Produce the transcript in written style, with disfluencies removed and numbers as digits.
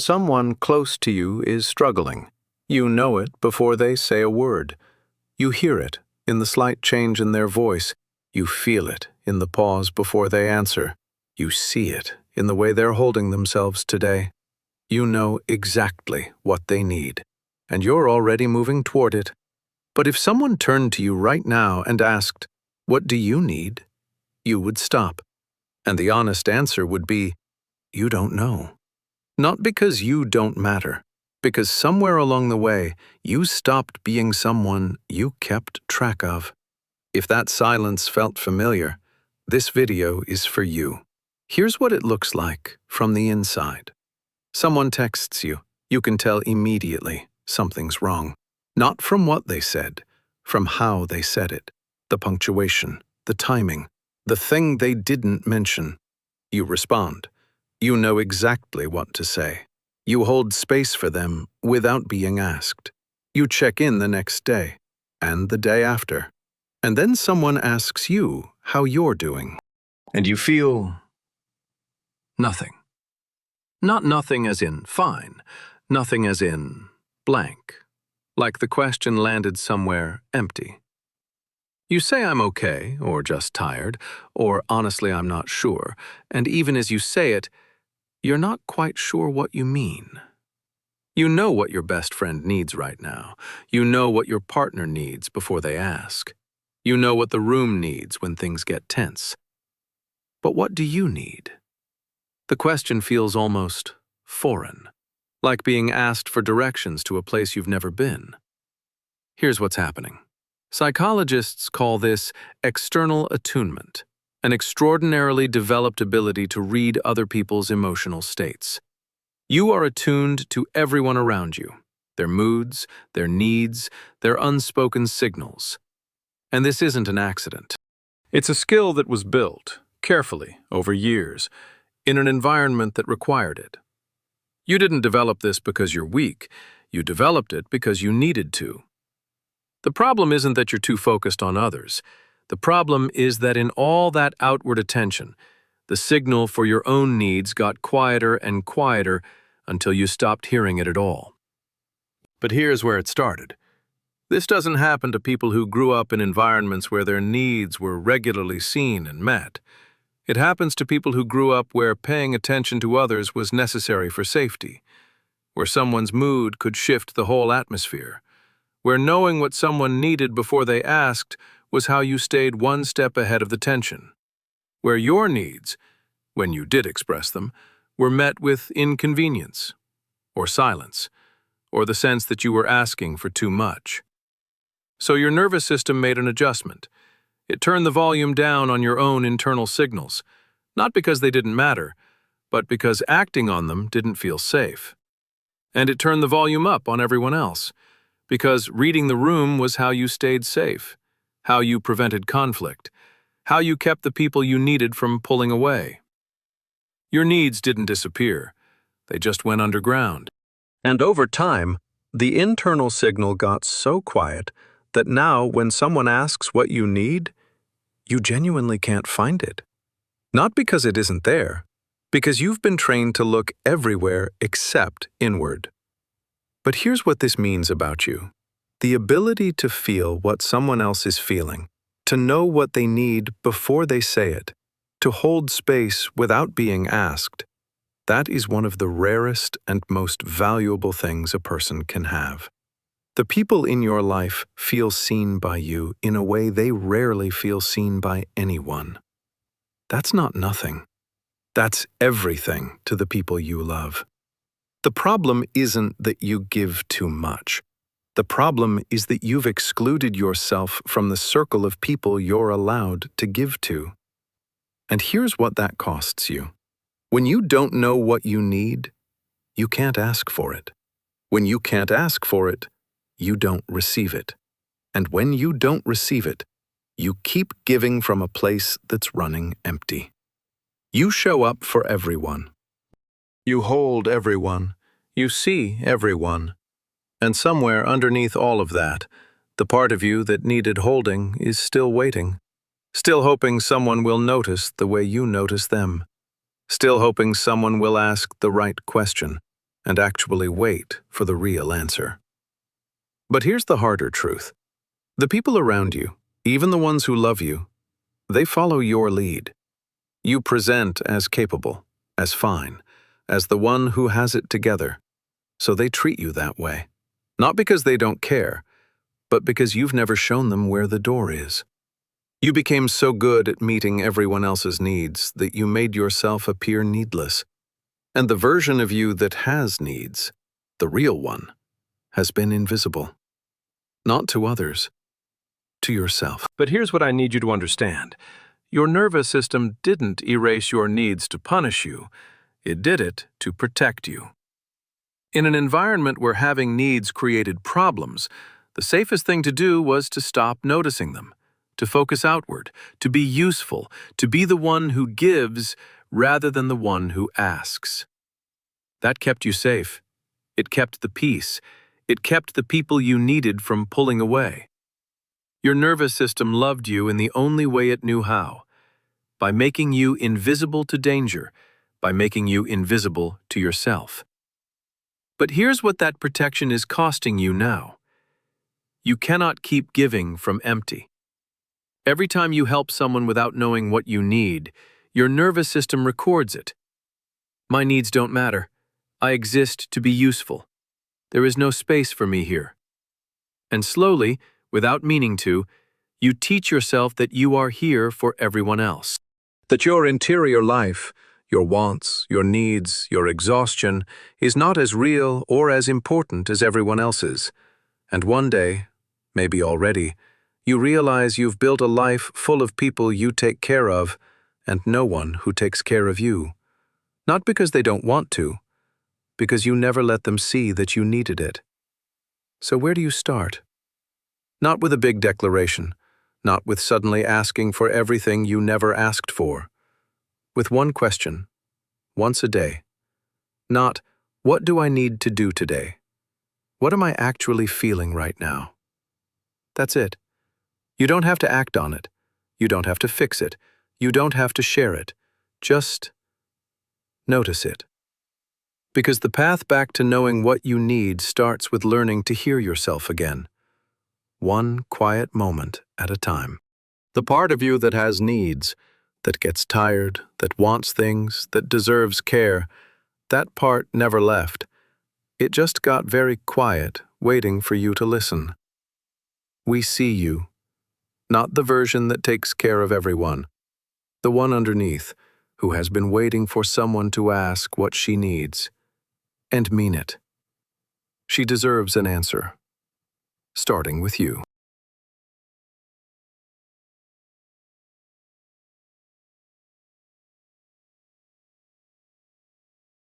Someone close to you is struggling. You know it before they say a word. You hear it in the slight change in their voice. You feel it in the pause before they answer. You see it in the way they're holding themselves today. You know exactly what they need, and you're already moving toward it. But if someone turned to you right now and asked, "What do you need?" you would stop. And the honest answer would be, "You don't know." Not because you don't matter, because somewhere along the way, you stopped being someone you kept track of. If that silence felt familiar, this video is for you. Here's what it looks like from the inside. Someone texts you. You can tell immediately something's wrong. Not from what they said, from how they said it. The punctuation, the timing, the thing they didn't mention. You respond. You know exactly what to say. You hold space for them without being asked. You check in the next day, and the day after. And then someone asks you how you're doing. And you feel nothing. Not nothing as in fine, nothing as in blank. Like the question landed somewhere empty. You say I'm okay, or just tired, or honestly I'm not sure, and even as you say it, you're not quite sure what you mean. You know what your best friend needs right now. You know what your partner needs before they ask. You know what the room needs when things get tense. But what do you need? The question feels almost foreign, like being asked for directions to a place you've never been. Here's what's happening. Psychologists call this external attunement, an extraordinarily developed ability to read other people's emotional states. You are attuned to everyone around you, their moods, their needs, their unspoken signals. And this isn't an accident. It's a skill that was built, carefully, over years, in an environment that required it. You didn't develop this because you're weak. You developed it because you needed to. The problem isn't that you're too focused on others. The problem is that in all that outward attention, the signal for your own needs got quieter and quieter until you stopped hearing it at all. But here's where it started. This doesn't happen to people who grew up in environments where their needs were regularly seen and met. It happens to people who grew up where paying attention to others was necessary for safety, where someone's mood could shift the whole atmosphere, where knowing what someone needed before they asked was how you stayed one step ahead of the tension, where your needs, when you did express them, were met with inconvenience, or silence, or the sense that you were asking for too much. So your nervous system made an adjustment. It turned the volume down on your own internal signals, not because they didn't matter, but because acting on them didn't feel safe. And it turned the volume up on everyone else, because reading the room was how you stayed safe, how you prevented conflict, how you kept the people you needed from pulling away. Your needs didn't disappear. They just went underground. And over time, the internal signal got so quiet that now when someone asks what you need, you genuinely can't find it. Not because it isn't there, because you've been trained to look everywhere except inward. But here's what this means about you. The ability to feel what someone else is feeling, to know what they need before they say it, to hold space without being asked, that is one of the rarest and most valuable things a person can have. The people in your life feel seen by you in a way they rarely feel seen by anyone. That's not nothing. That's everything to the people you love. The problem isn't that you give too much. The problem is that you've excluded yourself from the circle of people you're allowed to give to. And here's what that costs you. When you don't know what you need, you can't ask for it. When you can't ask for it, you don't receive it. And when you don't receive it, you keep giving from a place that's running empty. You show up for everyone. You hold everyone. You see everyone. And somewhere underneath all of that, the part of you that needed holding is still waiting, still hoping someone will notice the way you notice them, still hoping someone will ask the right question, and actually wait for the real answer. But here's the harder truth. The people around you, even the ones who love you, they follow your lead. You present as capable, as fine, as the one who has it together. So they treat you that way. Not because they don't care, but because you've never shown them where the door is. You became so good at meeting everyone else's needs that you made yourself appear needless. And the version of you that has needs, the real one, has been invisible. Not to others, to yourself. But here's what I need you to understand. Your nervous system didn't erase your needs to punish you. It did it to protect you. In an environment where having needs created problems, the safest thing to do was to stop noticing them, to focus outward, to be useful, to be the one who gives rather than the one who asks. That kept you safe. It kept the peace. It kept the people you needed from pulling away. Your nervous system loved you in the only way it knew how, by making you invisible to danger, by making you invisible to yourself. But here's what that protection is costing you now. You cannot keep giving from empty. Every time you help someone without knowing what you need, your nervous system records it. My needs don't matter. I exist to be useful. There is no space for me here. And slowly, without meaning to, you teach yourself that you are here for everyone else. That your interior life, your wants, your needs, your exhaustion, is not as real or as important as everyone else's. And one day, maybe already, you realize you've built a life full of people you take care of and no one who takes care of you. Not because they don't want to, because you never let them see that you needed it. So where do you start? Not with a big declaration, not with suddenly asking for everything you never asked for. With one question, once a day. Not, what do I need to do today? What am I actually feeling right now? That's it. You don't have to act on it. You don't have to fix it. You don't have to share it. Just notice it. Because the path back to knowing what you need starts with learning to hear yourself again. One quiet moment at a time. The part of you that has needs, that gets tired, that wants things, that deserves care, that part never left. It just got very quiet, waiting for you to listen. We see you, not the version that takes care of everyone, the one underneath, who has been waiting for someone to ask what she needs, and mean it. She deserves an answer, starting with you.